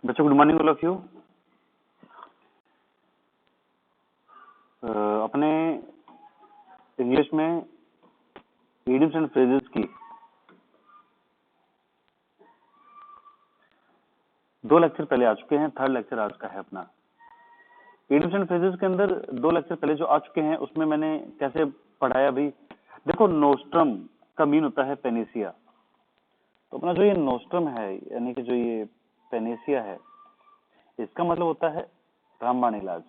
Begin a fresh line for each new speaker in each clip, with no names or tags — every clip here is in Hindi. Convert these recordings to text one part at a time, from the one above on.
बच्चों good morning all of you. अपने इंग्लिश में इडियम्स एंड फ्रेजेस की 2 लेक्चर पहले आ चुके हैं, थर्ड लेक्चर आज का है अपना। इडियम्स एंड फ्रेजेस के अंदर 2 लेक्चर पहले जो आ चुके हैं उसमें मैंने कैसे पढ़ाया भाई। देखो, नोस्ट्रम का मीन होता है पेनेसिया। तो अपना जो ये नोस्ट्रम है यानी कि जो ये पेनेसिया है, इसका मतलब होता है रामबाण इलाज।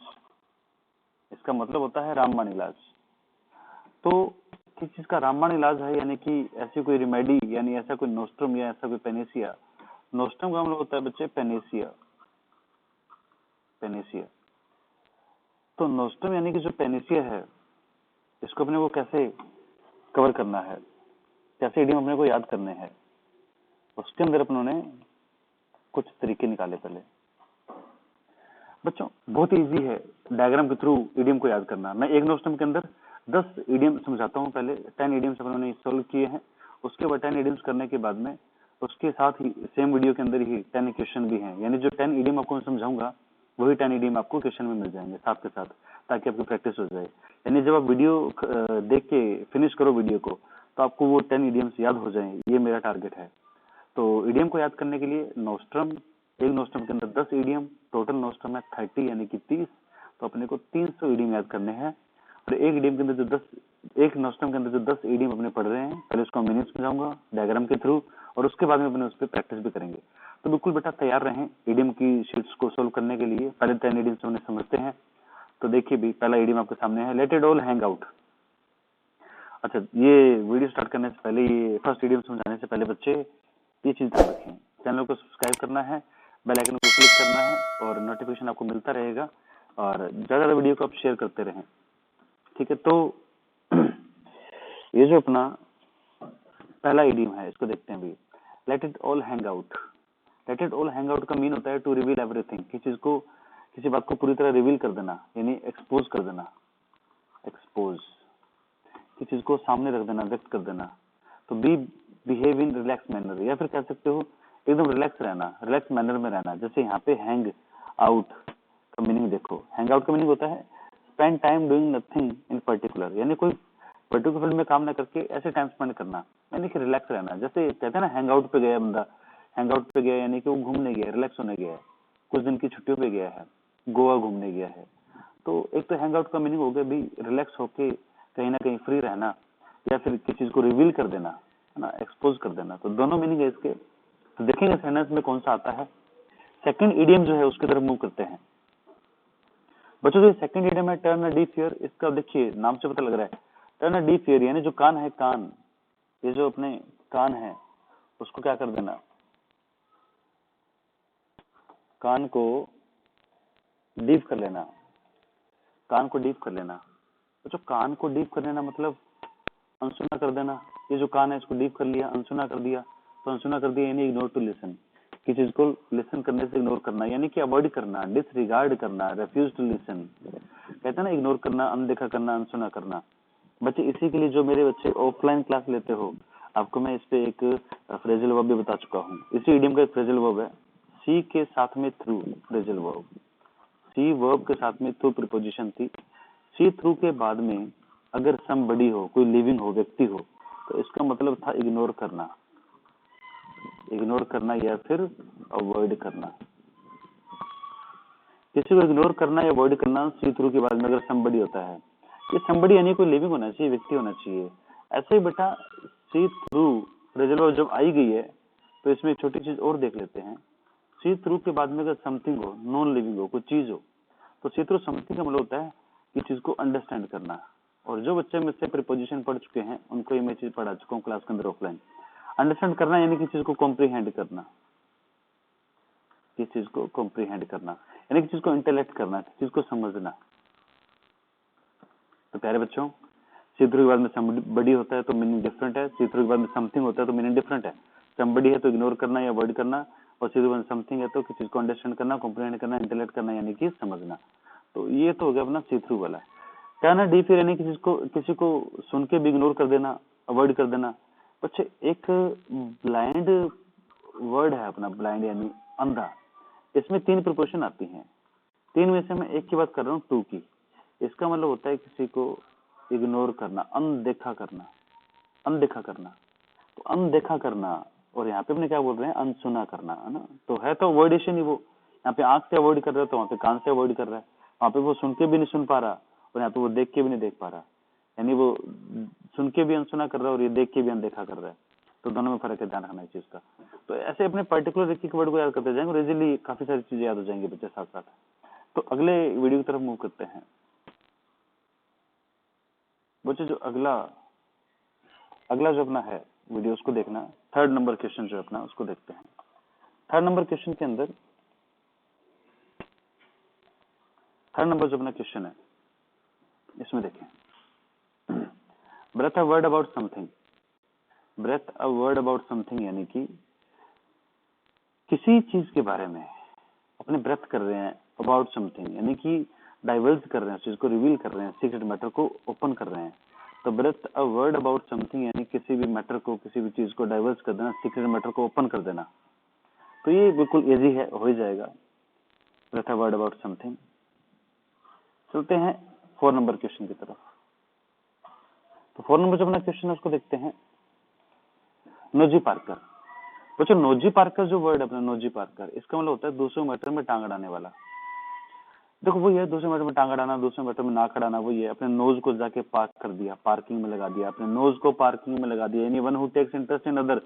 इसका मतलब होता है रामबाण इलाज। तो किस चीज का रामबाण इलाज है, यानी कि ऐसी कोई रिमेडी, यानी ऐसा कोई नोस्ट्रम या ऐसा कोई पेनेसिया। नोस्ट्रम का मतलब होता है बच्चे पेनेसिया। पेनेसिया तो नोस्ट्रम यानी कि जो पेनेसिया है, इसको अपने को कैसे कवर करना है, कैसे इडियम अपने को याद करने हैं, उसके अंदर अपनों ने कुछ तरीके निकाले। पहले बच्चों बहुत इजी है डायग्राम के थ्रू इडियम को याद करना। मैं एक नोस्ट्रम के अंदर 10 इडियम समझाता हूं। पहले 10 इडियम्स अपनों ने सॉल्व किए हैं। उसके बाद 10 इडियम्स करने के बाद में उसके साथ ही सेम वीडियो के अंदर ही 10 क्वेश्चन भी हैं, यानी जो 10 इडियम आपको समझाऊंगा वही 10 इडियम आपको क्वेश्चन में मिल जाएंगे साथ के साथ, ताकि आपकी प्रैक्टिस हो जाए। यानी जब आप वीडियो देख के फिनिश करो वीडियो को, तो आपको वो 10 इडियम्स याद हो जाए, ये मेरा टारगेट है। तो इडियम को याद करने के लिए नोस्ट्रम, एक नोस्ट्रम के अंदर 10 इडियम, टोटल नोस्ट्रम है 30 यानी कि 30। तो अपने को 300 इडियम याद करने हैं। और एक इडियम के अंदर जो 10, एक नोस्ट्रम के अंदर जो 10 इडियम अपने पढ़ रहे हैं, पहले उसको मीनिंग समझाऊंगा डायग्राम के थ्रू, और उसके बाद में अपने उस पर प्रैक्टिस भी करेंगे। तो बिल्कुल बेटा तैयार रहें इडियम की शीट्स को सोल्व करने के लिए। पहले 10 इडियम्स हमने समझते हैं। तो देखिए भी, पहला इडियम आपके सामने है, let it all hang out. अच्छा, ये वीडियो स्टार्ट करने से पहले, ये फर्स्ट इडियम समझाने से पहले बच्चे ये चीज ध्यान रखें, चैनल को सब्सक्राइब करना है, बेल आइकन को क्लिक करना है, और नोटिफिकेशन आपको मिलता रहेगा। और ज्यादा वीडियो को आप शेयर करते रहें, ठीक है। तो ये जो अपना पहला इडियम है, इसको देखते हैं भी। Let it all hang out. Let it all hang out का मीन होता है टू रिवील एवरीथिंग। किसी बात को पूरी तरह रिवील कर देना, यानी एक्सपोज कर देना। एक्सपोज, किसी चीज को सामने रख देना, व्यक्त कर देना। तो B behave in relax manner, या फिर कह सकते हो एकदम रिलैक्स रहना, रिलैक्स मैनर में रहना। जैसे यहाँ पे हैंग आउट का मीनिंग देखो। हैंग आउट का मीनिंग होता है spend time doing nothing in particular, यानी कोई पर्टिकुलर फील्ड में काम ना करके ऐसे टाइम स्पेंड करना, यानी कि रिलैक्स रहना। जैसे कहते हैं ना, हैंग आउट पे गया बंदा, हैंग आउट पे गया यानी कि वो घूमने गया, रिलैक्स होने गया है, कुछ दिन की छुट्टियों पे गया है, गोवा घूमने गया है। तो एक तो हैंग आउट का मीनिंग हो गया भी रिलैक्स होके कहीं ना कहीं फ्री रहना, या फिर किसी चीज को रिवील कर देना, है ना, एक्सपोज कर देना। तो दोनों मीनिंग है इसके। तो देखेंगे सेंटेंस में कौन सा आता है। सेकंड इडियम जो है उसकी तरफ मूव करते हैं बच्चों। जो सेकंड इडियम है टर्न अ डीफ ईयर, इसका देखिए नाम से पता लग रहा है टर्न अ डीफ ईयर, यानी जो कान है, कान, ये जो अपने कान है उसको क्या कर देना, कान को डीप कर लेना, कान को डीप कर लेना। तो जो कान को डीप कर लेना मतलब अनसुना कर देना। ये जो कान है इसको डीप कर लिया, अनसुना कर दिया। तो अनसुना कर दिया यानी इग्नोर टू लिसन, किसी चीज को लिसन करने से इग्नोर करना, यानी कि अवॉइड करना, डिसरिगार्ड करना, रेफ्यूज टू लिसन। कहते हैं ना, इग्नोर करना, अनदेखा करना, अनसुना करना। बच्चे इसी के लिए जो मेरे बच्चे ऑफलाइन क्लास लेते हो, आपको मैं इस पे एक फ्रेजल वर्ब भी बता चुका हूँ। इसी इडियम का एक फ्रेजल वर्ब है, सी के साथ में थ्रू फ्रेजल वर्ब। सी वर्ब के साथ में थ्रू प्रीपोजिशन थी। सी थ्रू के बाद में अगर समबडी हो, कोई लिविंग हो, व्यक्ति हो, तो इसका मतलब था इग्नोर करना, इग्नोर करना या फिर अवॉइड करना। किसी को इग्नोर करना या अवॉइड करना सी थ्रू के बाद में अगर समबडी होता है। ये समबडी यानी कोई लिविंग होना चाहिए, व्यक्ति होना चाहिए। ऐसे ही बेटा सी थ्रू फ्रेजल वर्ब जब आई गई है, तो इसमें एक छोटी चीज और देख लेते हैं। सी थ्रू के बाद में अगर समथिंग हो, नॉन लिविंग हो, कोई चीज हो, तो सी थ्रू समथिंग का मतलब होता है कि चीज को अंडरस्टैंड करना। और जो बच्चे मुझसे प्रीपोजिशन पढ़ चुके हैं उनको ये मैं चीज पढ़ा चुका हूँ क्लास के अंदर ऑफलाइन। अंडरस्टैंड करना यानी किसी चीज को कॉम्प्रीहेंड करना, किसी चीज को कॉम्प्रीहेंड करना यानी किसी चीज को इंटेलेक्ट करना, किसी चीज को समझना। तो प्यारे बच्चों, सी थ्रू के बाद में समबडी होता है तो मीनिंग डिफरेंट है, सी थ्रू के बाद में समथिंग होता है तो मीनिंग डिफरेंट है। समबडी है तो इग्नोर करना या अवॉइड करना, और सी थ्रू के बाद समथिंग है तो किसी चीज को अंडरस्टैंड करना, कॉम्प्रीहेंड करना, इंटेलेक्ट करना यानी कि समझना। तो ये तो हो गया अपना सी थ्रू वाला। टर्न अ डीफ ईयर यानी किसी को सुन के भी इग्नोर कर देना, अवॉइड कर देना। बच्चे एक ब्लाइंड वर्ड है अपना, ब्लाइंड यानी अंधा। इसमें 3 प्रिपोजिशन आती हैं, 3 में से मैं एक की बात कर रहा हूँ, टू की। इसका मतलब होता है किसी को इग्नोर करना, अनदेखा करना, अनदेखा करना। तो अनदेखा करना, और यहाँ पे अपने क्या बोल रहे हैं, अनसुना करना, है ना। तो है तो अवॉइडेशन ही वो, यहाँ पे आंख से अवॉइड कर रहा है तो वहाँ पे कान से अवॉइड कर रहा है, वहाँ पे वो सुन के भी नहीं सुन पा रहा और यहाँ पे वो देख के भी नहीं देख पा रहा, यानी वो सुन के भी अनसुना कर रहा है और ये देख के भी अनदेखा कर रहा है। तो दोनों में फर्क है, ध्यान रखना इस चीज का। तो ऐसे अपने पर्टिकुलर एक एक वर्ड को याद करते जाएंगे और इजीली काफी सारी चीजें याद हो जाएंगी बच्चे साथ साथ। तो अगले वीडियो की तरफ मूव करते हैं बच्चे। जो अगला जो अपना है वीडियो, उसको देखना। 3rd नंबर क्वेश्चन जो अपना, उसको देखते हैं। 3rd नंबर क्वेश्चन के अंदर, 3rd नंबर जो अपना क्वेश्चन है, इसमें देखें, breathe a word about something. Breathe a word about something यानी कि किसी चीज के बारे में अपने ब्रेथ कर रहे हैं, अबाउट समथिंग यानी कि डाइवर्स कर रहे हैं, उस चीज को रिवील कर रहे हैं, सीक्रेट मैटर को ओपन कर रहे हैं। तो breathe a word about something यानी किसी भी मैटर को, किसी भी चीज को डाइवर्स कर देना, सीक्रेट मैटर को ओपन कर देना। तो ये बिल्कुल इजी है, हो ही जाएगा। Breathe a word about something. चलते हैं 4 नंबर क्वेश्चन की तरफ। तो 4 नंबर जो अपना क्वेश्चन है उसको देखते हैं। Nosy Parker. बच्चों नोजी पार्कर जो वर्ड है अपना, नोजी पार्कर, इसका मतलब होता है दूसरे मैटर में टांग अड़ाने वाला। देखो वही है, दूसरे मैटर में टांग अड़ाना, दूसरे मैटर में नाक अड़ाना, वही है। अपने नोज को जाके पार्क कर दिया, पार्किंग में लगा दिया, अपने नोज को पार्किंग में लगा दिया। यानी one who takes interest in other,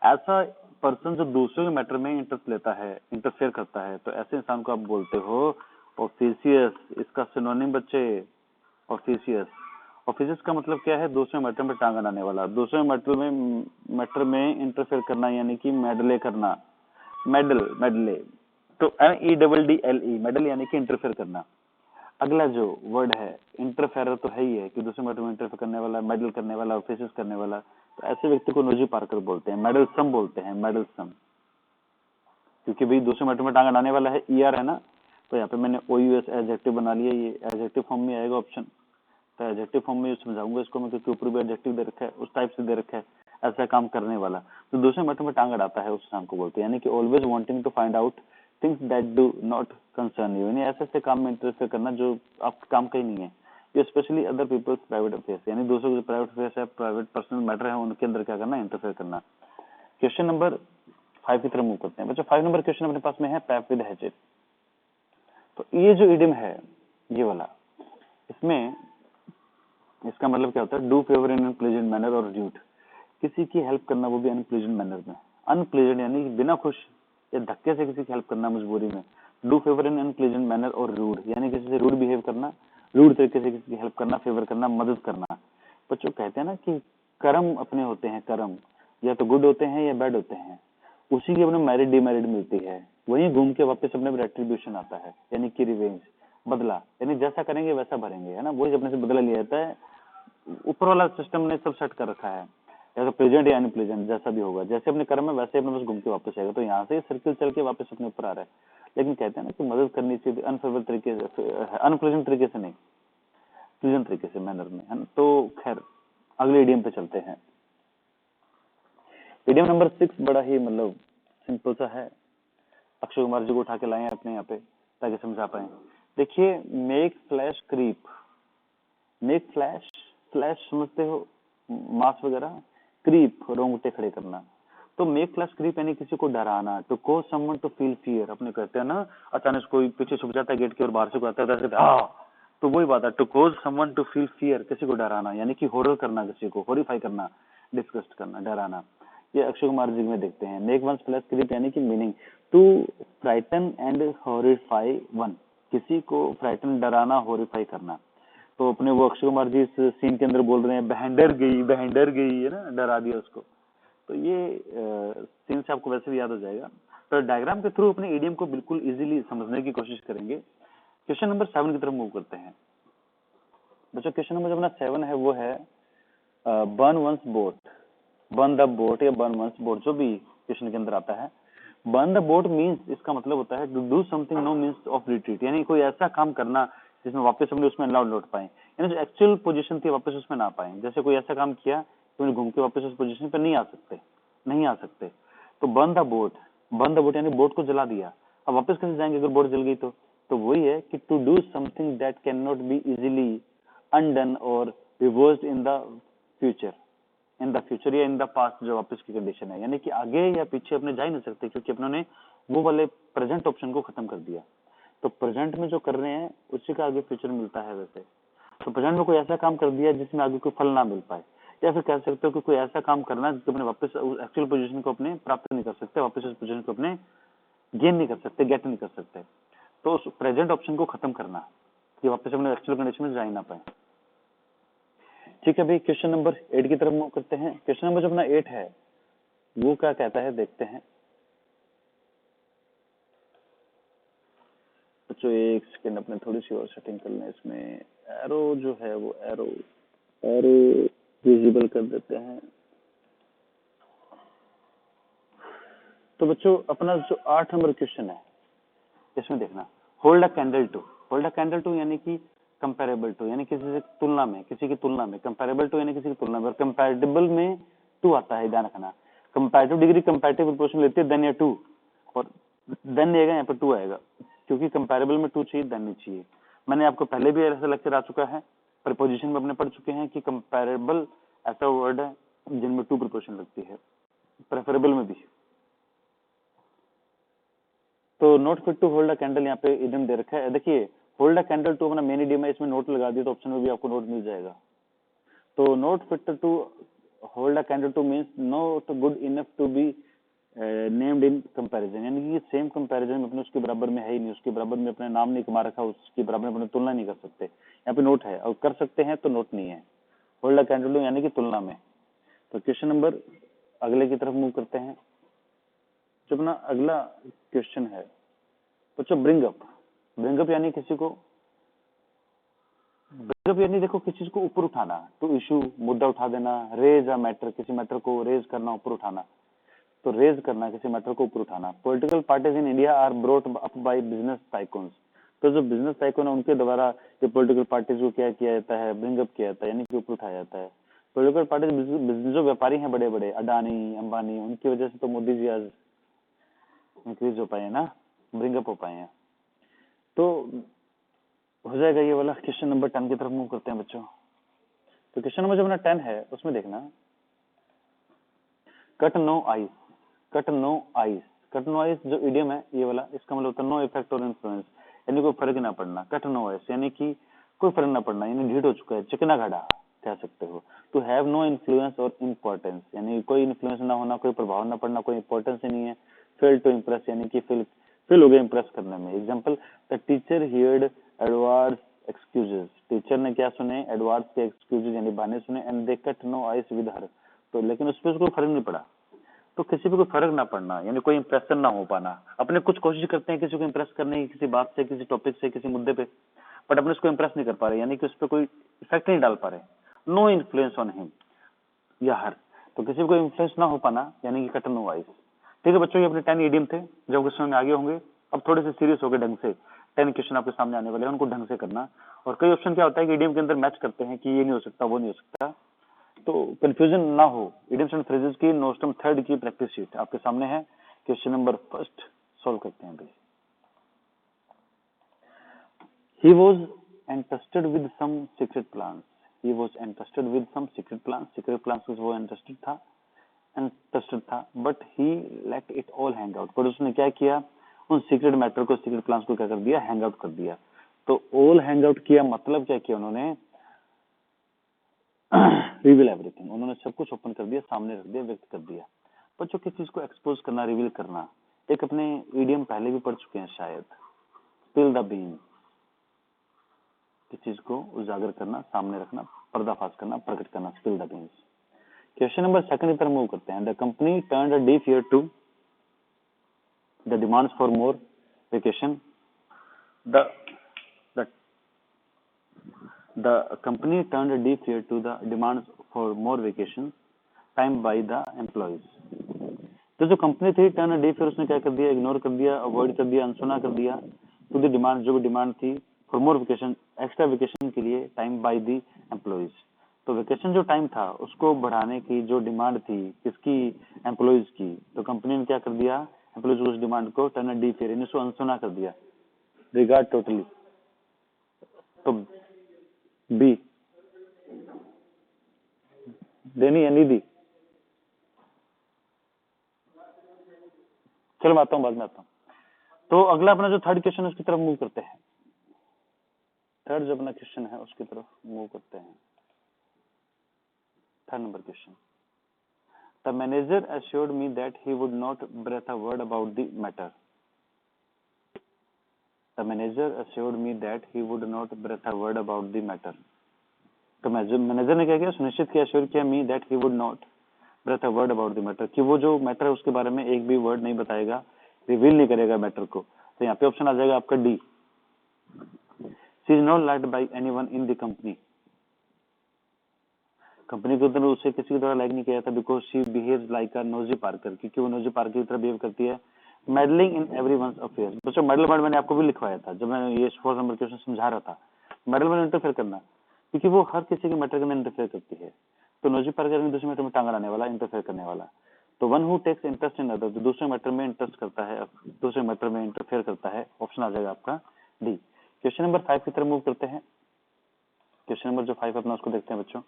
ऐसा पर्सन जो दूसरे के मैटर में इंटरेस्ट लेता है, इंटरफेयर करता है, तो ऐसे इंसान को आप बोलते हो ऑफिशियस। इसका सिनोनिम बच्चे ऑफिशियस। ऑफिशियस का मतलब क्या है, दूसरे मैटर में टांग अड़ाने वाला, दूसरे मैटर में इंटरफेयर करना, यानी कि मेडले करना, मेडले। तो MEDDLE, मेडल यानी कि इंटरफेयर करना। अगला जो वर्ड है इंटरफेयर, तो है ही है कि दूसरे मैटर में इंटरफेयर करने वाला, मेडल करने वाला, ऑफिशियस करने वाला। तो ऐसे व्यक्ति को नोजी पार्कर बोलते हैं, मेडलसम बोलते हैं, मेडलसम। क्योंकि भाई दूसरे मैटर में टांग अड़ाने वाला है, ER है ना, तो यहाँ पे मैंने OUS एडजेक्टिव बना लिया, ये एडजेक्टिव फॉर्म में आएगा ऑप्शन। तो एडजेक्टिव फॉर्म में समझाऊंगा इसको मैं, क्योंकि ऊपर भी एडजेक्टिव दे रखा है, उस टाइप से दे रखा है, ऐसा काम करने वाला। तो दूसरे मैटर में टांग अड़ाता है, उस इंसान को बोलते हैं। यानी कि always wanting to find out things that do not concern you, यानी ऐसे काम में इंटरेस्ट करना जो आपके काम का ही नहीं है। ये specially other peoples private affairs, यानी दूसरों के प्राइवेट अफेयर्स है, प्राइवेट पर्सनल मैटर है, उनके अंदर क्या करना, इंटरफेयर करना। क्वेश्चन नंबर 5 की तरफ मूव करते हैं बच्चों। 5 नंबर क्वेश्चन अपने पास में है, पैप विद हैचेट। तो ये जो इडियम है ये वाला, इसमें इसका मतलब क्या होता है, do favour in unpleasant manner और रूड। किसी की हेल्प करना, वो भी अनप्लेजेंट मैनर में। अनप्लेजेंट यानी बिना खुश या धक्के से किसी की हेल्प करना, मजबूरी में। Do favour in unpleasant manner और रूड यानी किसी से रूड बिहेव करना, रूड तरीके से किसी की हेल्प करना, फेवर करना, मदद करना। बच्चों कहते हैं ना कि कर्म अपने होते हैं, कर्म या तो गुड होते हैं या बैड होते हैं, उसी की अपने मेरिट डिमेरिट मिलती है, वहीं घूम के वापस अपने रेट्रीब्यूशन आता है, यानी कि रिवेंज, बदला। यानी जैसा करेंगे वैसा भरेंगे, है ना, वही अपने से बदला लिया जाता है। ऊपर वाला सिस्टम ने सब सेट कर रखा है, या तो प्रेजेंट या अनप्लेजेंट, जैसा भी होगा, जैसे अपने कर्म में वैसे अपने पास घूम के वापस आएगा। तो यहाँ से सर्किल चल के वापस अपने ऊपर आ रहा है। लेकिन कहते हैं ना कि मदद करनी चाहिए अनफेवर तरीके से, अनप्लेजेंट तरीके से नहीं, प्लेजेंट तरीके से, मैनर में, है ना। तो खैर अगले इडियम पे चलते हैं। इडियम नंबर 6 बड़ा ही मतलब सिंपल सा है। अक्षय कुमार जी को उठा के लाए हैं अपने यहाँ पे ताकि समझा पाए। देखिए, make flesh creep, make flesh, flesh समझते हो, मास वगैरह, क्रीप रोंगटे खड़े करना। तो मेक फ्लैश क्रीप यानी किसी को डराना, to cause someone to feel fear. अपने कहते हैं ना, अचानक कोई पीछे छुप जाता है गेट के और बाहर से कोई आता है, तो वही बात है, to cause someone to feel fear, किसी को डराना, यानी कि हॉरर करना, किसी को हॉरिफाई करना, डिस्गस्ट करना, डराना। ये अक्षय कुमार जी में देखते हैं। मेक वन फ्लैश क्रीप यानी कि meaning to frighten and horrify one, किसी को फ्राइटन, डराना, हॉरिफाई करना। तो अपने वो अक्षय कुमार जी इस सीन के अंदर बोल रहे हैं, बहन डर गई, है ना, डरा दिया उसको। तो ये सीन से आपको वैसे भी याद हो जाएगा। तो डायग्राम के थ्रू अपने इडियम को बिल्कुल इजीली समझने की कोशिश करेंगे। क्वेश्चन नंबर 7 की तरफ मूव करते हैं बच्चों। क्वेश्चन नंबर जो अपना 7 है वो है burn one's boat, burn the boat या बर्न वंस बोट, जो भी क्वेश्चन के अंदर आता है। बर्न द बोट मीन्स, इसका मतलब होता है to do something no means of retreat, यानी कोई ऐसा काम करना जिसमें वापस अपने उसमें लौट पाए, यानी जो एक्चुअल पोजीशन थी वापस उसमें ना पाए। जैसे कोई ऐसा काम किया तो उन्हें घूम के वापस उस पोजीशन पे नहीं आ सकते। तो burn the boat, burn the boat यानी बोट को जला दिया। अब वापस कैसे जाएंगे अगर बोर्ड जल गई तो वही है कि to do something that can not be easily undone और रिवर्स्ड इन द फ्यूचर या इन द पास्ट, जो वापस की कंडीशन है, यानी कि आगे या पीछे अपने जा ही नहीं सकते क्योंकि अपने वो वाले प्रेजेंट ऑप्शन को खत्म कर दिया। तो प्रेजेंट में जो कर रहे हैं उसी का आगे फ्यूचर मिलता है। वैसे तो प्रेजेंट में कोई ऐसा काम कर दिया जिसमें आगे कोई फल ना मिल पाए, या फिर कह सकते हो कि कोई ऐसा काम करना जिसको अपने वापस एक्चुअल पोजीशन को अपने प्राप्त नहीं कर सकते, वापस उस पोजीशन को अपने गेन नहीं कर सकते, गेट नहीं कर सकते। तो उस प्रेजेंट ऑप्शन को खत्म करना कि वापस अपने एक्चुअल कंडीशन में जा ही ना पाए। ठीक है भाई, क्वेश्चन नंबर 8 की तरफ मूव करते हैं। क्वेश्चन नंबर जो अपना 8 है वो क्या कहता है, देखते हैं। बच्चों एक सेकंड, अपने थोड़ी सी और सेटिंग कर लें। इसमें एरो जो है वो एरो विजिबल कर देते हैं। तो बच्चों अपना जो 8 नंबर क्वेश्चन है इसमें देखना, होल्ड अ कैंडल टू यानी कि कंपेरेबल टू, यानी किसी से तुलना में, किसी की तुलना में। कंपेरेबल टू यानी किसी की तुलना में, और कंपेरेबल में टू आता है, ध्यान रखना। कंपैरेटिव डिग्री कंपैरेटिव प्रोपोर्शन लेती है देन या टू, और देन आएगा यहाँ पर टू आएगा, क्योंकि कंपेरेबल में टू चाहिए, देन नहीं चाहिए। मैंने आपको पहले भी ऐसा लेक्चर आ चुका है, प्रीपोजिशन में अपने पढ़ चुके हैं कि कंपेरेबल ऐसा वर्ड है जिनमें टू प्रीपोजिशन लगती है, प्रेफरेबल में भी। तो not fit to hold a candle यहाँ पे इडियम दे रखा है। देखिए होल्ड अ कैंडल टू अपना मेन इडियम है, इसमें नोट लगा दिया तो ऑप्शन में भी आपको नोट मिल जाएगा। तो not fit to hold a candle to means not good enough to be named in comparison, यानी कि सेम कंपैरिजन में अपने उसके बराबर में है ही नहीं, उसके बराबर में अपने नाम नहीं कमा रखा, उसके बराबर में अपने तुलना नहीं कर सकते। यहाँ पे नोट है और कर सकते हैं तो नोट नहीं है। होल्ड अ कैंडल टू यानी कि तुलना में। तो क्वेश्चन नंबर अगले की तरफ मूव करते हैं। जो अपना अगला क्वेश्चन है बच्चों ब्रिंगअप यानी किसी को, ब्रिंगअप यानी देखो किसी चीज को ऊपर उठाना, टू इशू मुद्दा उठा देना, रेज अ मैटर किसी मैटर को रेज करना, ऊपर उठाना। तो रेज करना किसी मैटर को ऊपर उठाना। Political parties in India are brought up by business tycoons. तो जो बिजनेस टाइकून है उनके द्वारा ये पॉलिटिकल पार्टीज को क्या किया जाता है, ब्रिंगअप किया जाता है, यानी कि ऊपर उठाया जाता है। पॉलिटिकल पार्टीज जो व्यापारी हैं बड़े बड़े, अडानी अंबानी, उनकी वजह से तो मोदी जी आज इंक्रीज हो पाए हैं ना, ब्रिंगअप हो पाए हैं। तो हो जाएगा ये वाला। क्वेश्चन नंबर 10 की तरफ मूव करते हैं बच्चों। तो क्वेश्चन नंबर जो अपना 10 है उसमें देखना, कट नो आइस जो इडियम है ये वाला, इसका मतलब होता है नो इफेक्ट और इन्फ्लुएंस, यानी कोई फर्क ना पड़ना। कट नो आइस यानी कि कोई फर्क ना पड़ना, यानी ढीठ हो चुका है, चिकना घड़ा कह सकते हो। टू हैव नो इन्फ्लुएंस और इम्पोर्टेंस, यानी कोई इन्फ्लुएंस ना होना, कोई प्रभाव ना पड़ना, कोई इंपॉर्टेंस ही नहीं है। फेल टू इम्प्रेस यानी कि फेल हो गया इम्प्रेस करने में। Example, the teacher heard Edward's excuses, teacher ने क्या सुने, एडवर्ड्स के एक्सक्यूजेस यानी बहाने सुने, and they cut no ice with her. तो लेकिन उस पर उसको फर्क नहीं पड़ा। तो किसी पे कोई फर्क ना पड़ना यानी कोई इंप्रेशन ना हो पाना। अपने कुछ कोशिश करते हैं किसी को इंप्रेस करने की, किसी बात से, किसी टॉपिक से, किसी मुद्दे पे, बट अपने उसको इंप्रेस नहीं कर पा रहे, यानी कि उस पर कोई इफेक्ट नहीं डाल पा रहे। नो इन्फ्लुएंस ऑन हिम या हर। तो किसी को इन्फ्लुएंस ना हो पाना यानी कि कट नो वाइज। ठीक है बच्चों, ये अपने 10 इडियम थे जो क्वेश्चन में आगे होंगे। अब थोड़े से सीरियस हो गए ढंग से, 10 क्वेश्चन आपके सामने आने वाले हैं, उनको ढंग से करना। और कई ऑप्शन क्या होता है कि इडियम के अंदर मैच करते हैं कि ये नहीं हो सकता, वो नहीं हो सकता, तो कंफ्यूजन ना हो। इडियम्स एंड फ्रेजेस की नोस्टम 3 की प्रैक्टिस शीट आपके सामने है। क्वेश्चन नंबर 1 सॉल्व करते हैं भाई। He was entrusted with some secret plans. He was entrusted with some secret plans. Secret plans से वो entrusted था, but he let it all hang out. पर उसने क्या किया, उन सीक्रेट मैटर को, सीक्रेट प्लान्स को क्या कर दिया, हैंग आउट कर दिया। तो ऑल हैंग आउट किया मतलब क्या किया उन्होंने, रिवील एवरीथिंग, उन्होंने सब कुछ ओपन कर दिया, सामने रख दिया, व्यक्त कर दिया। बच्चों किस चीज को एक्सपोज करना, रिवील करना, एक अपने इडियम पहले भी पढ़ चुके हैं शायद, स्पिल द बीन्स, किस चीज को उजागर करना, सामने रखना, पर्दाफाश करना, प्रकट करना, spill the beans. Question number 2 की तरफ मूव करते हैं। The company turned a deaf ear to the demands for more vacation. The company turned a deaf ear to the demands for more vacation time by the employees. तो जो कंपनी थी टर्न अ डीफ ईयर, उसने क्या कर दिया, इग्नोर कर दिया, अवॉइड कर दिया, अनसुना कर दिया, टू द डिमांड, जो भी डिमांड थी, for more vacation, extra vacation के लिए, टाइम बाय द एम्प्लॉइज। तो वेकेशन जो टाइम था उसको बढ़ाने की जो डिमांड थी किसकी, एम्प्लॉइज की, तो कंपनी ने क्या कर दिया, एम्प्लॉइज उस डिमांड को टर्न अ डीफ ईयर, यानी उसको अनसुना कर दिया, रिगार्ड टोटली। तो बी देनी या नहीं दी? चलो मैं आता हूँ, बाद में आता हूँ। तो अगला अपना जो थर्ड क्वेश्चन है उसकी तरफ मूव करते हैं। थर्ड जो अपना क्वेश्चन है उसकी तरफ मूव करते हैं। Third number question, the manager assured me that he would not breath a word about the matter. The manager assured me that he would not breath a word about the matter. तो मैनेजर ने क्या किया, सुनिश्चित किया, श्योर किया, me that he would not breathe a word about the matter, कि वो जो मैटर है उसके बारे में एक भी वर्ड नहीं बताएगा, रिवील नहीं करेगा मैटर को। तो यहाँ पे ऑप्शन आ जाएगा आपका D, she is not liked by anyone in the company. Company के अंदर उसे किसी के द्वारा लाइक नहीं किया था, because she behaves like a nosy Parker, क्योंकि वो नोजी पार्कर की तरह बिहेव करती है। मेडलिंग इन एवरीवन्स अफेयर्स, बच्चों मेडल वर्ड मैंने आपको भी लिखवाया था जब मैं ये 4 नंबर क्वेश्चन समझा रहा था। मेडल में इंटरफेयर करना, क्योंकि वो हर किसी के मैटर के अंदर इंटरफेयर करती है। तो नोजी पार्कर में दूसरे मैटर में टांग अड़ाने वाला, इंटरफेयर करने वाला। तो one who takes interest in other, दूसरे मैटर में इंटरेस्ट करता है, दूसरे मैटर में इंटरफेयर करता है, ऑप्शन आ जाएगा आपका डी। क्वेश्चन नंबर 5 की तरफ मूव करते हैं। क्वेश्चन नंबर जो 5 अपना उसको देखते हैं बच्चों।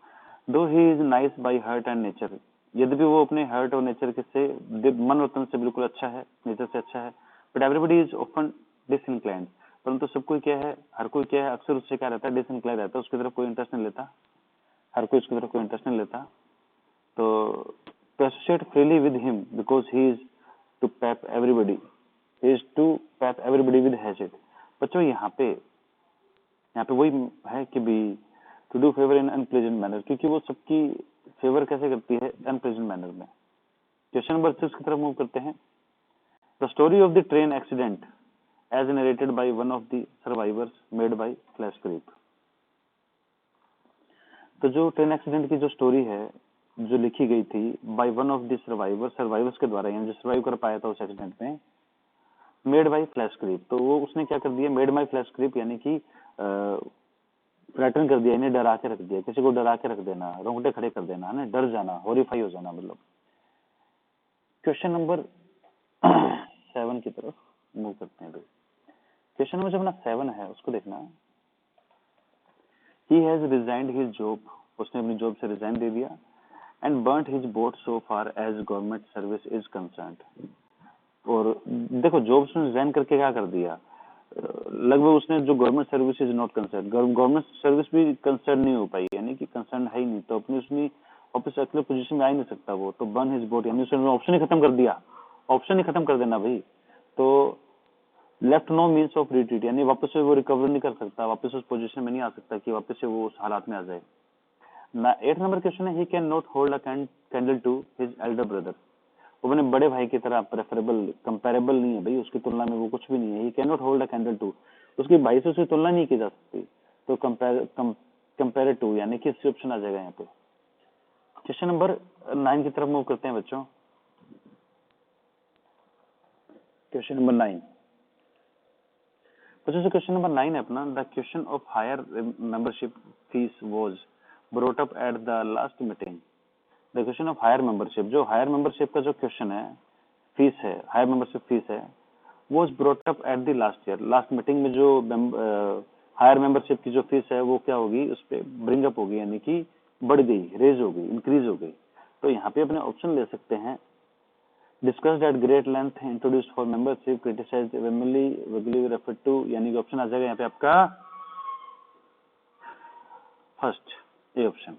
दो he is nice by heart and nature, यद्यपि वो अपने हार्ट और नेचर से, मन और तन से बिल्कुल अच्छा है, नेचर से अच्छा है, बट एवरीबडी इज ऑफन डिसइंक्लाइंड, परंतु सब कोई क्या है, हर कोई क्या है, अक्सर उससे क्या रहता है, डिसइंक्लाइंड रहता है, उसकी तरफ कोई इंटरेस्ट नहीं लेता, हर कोई उसकी तरफ कोई इंटरेस्ट नहीं लेता। तो to associate freely with him because he is to pap everybody, he is to pap everybody with hatchet। बच्चों यहाँ पे वही है कि भी to do favor in unpleasant manner, क्योंकि वो सबकी फेवर कैसे करती है, अनप्लेजेंट मैनर में। क्वेश्चन नंबर 6 की तरफ मूव करते हैं। The story of the train accident as narrated by one of the survivors made by flesh creep. तो जो ट्रेन एक्सीडेंट की जो स्टोरी है जो लिखी गई थी bye one of the survivors के द्वारा, यानी जो सर्वाइव कर पाया था उस एक्सीडेंट में, मेड बाय फ्लैश क्रीप। तो वो उसने क्या कर दिया, मेड बाय फ्लैश क्रीप, यानी कि थ्रेटन कर दिया, इन्हें डरा के रख दिया, किसी को डरा के रख देना, रोंगटे खड़े कर देना, है ना, डर जाना, हॉरिफाई हो जाना मतलब। क्वेश्चन नंबर 7 की तरफ मूव करते हैं। क्वेश्चन नंबर जो अपना 7 है उसको देखना। He has resigned his job, उसने अपनी जॉब से रिजाइन दे दिया, and burnt his boat so far as government service is concerned. और देखो जॉब से रिजाइन करके क्या कर दिया, लगभग उसने जो government service is not concern, government service भी कंसर्न नहीं हो पाई, यानी कि कंसर्न है ही नहीं, तो अपनी उसने वापस अगले पोजीशन में आ ही नहीं सकता वो। तो बर्न हिज बोट, यानी उसने ऑप्शन ही खत्म कर दिया, ऑप्शन ही खत्म कर देना भाई। तो left no means of retreat, यानी वापस से वो रिकवर नहीं कर सकता, वापस उस पोजीशन में नहीं आ सकता कि वापस से वो उस हालात में आ जाए। 8 नंबर क्वेश्चन है, he can not hold a candle to his elder brother. वो अपने बड़े भाई की तरह प्रेफरेबल, कंपेरेबल नहीं है भाई, उसकी तुलना में वो कुछ भी नहीं है। He can not hold a candle to, उसके भाई से उसकी तुलना नहीं की जा सकती। तो कंपेयर टू, यानी कि इससे ऑप्शन आ जाएगा यहाँ पे। क्वेश्चन नंबर 9 की तरफ मूव करते हैं बच्चों। क्वेश्चन नंबर 9 बच्चों से क्वेश्चन नंबर 9 है अपना। The question of higher membership fees was brought up at the last meeting. The question of higher membership, जो हायर मेंबरशिप का जो क्वेश्चन है, फीस है, हायर मेंबरशिप फीस है, was brought up at the last year, last meeting में जो हायर मेंबरशिप की जो फीस है वो क्या होगी, उस पर ब्रिंग अप होगी, यानी कि बढ़ गई, रेज हो गई, इंक्रीज हो गई। तो यहाँ पे अपने ऑप्शन ले सकते हैं, discussed at great length, introduced for membership, criticised vaguely referred to, यानी कि ऑप्शन आ जाएगा यहाँ पे आपका first, A option.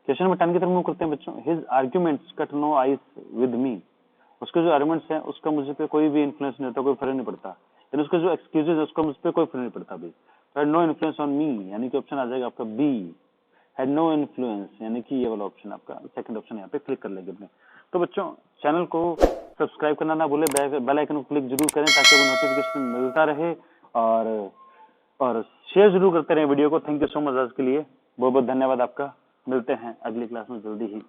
Question number 10 की तरफ मूव करते हैं बच्चों। His arguments cut no ice with me, उसके जो आर्गुमेंट्स हैं उसका मुझे पे कोई भी इन्फ्लुएंस नहीं होता, कोई फर्क नहीं पड़ता, यानी उसके जो एक्सक्यूजेज है उसका मुझ पे कोई फर्क नहीं पड़ता भाई। Had no influence on me, यानी कि ऑप्शन आ जाएगा आपका बी, हैड नो इन्फ्लुएंस, यानी कि ये वाला ऑप्शन आपका सेकंड ऑप्शन यहाँ पे क्लिक कर लेंगे अपने। तो बच्चों चैनल को सब्सक्राइब करना ना भूले, बेल आइकन को क्लिक जरूर करें ताकि वो नोटिफिकेशन मिलता रहे, और शेयर जरूर करते रहे वीडियो को। थैंक यू सो मच आज के लिए, बहुत बहुत धन्यवाद आपका। मिलते हैं अगली क्लास में जल्दी ही।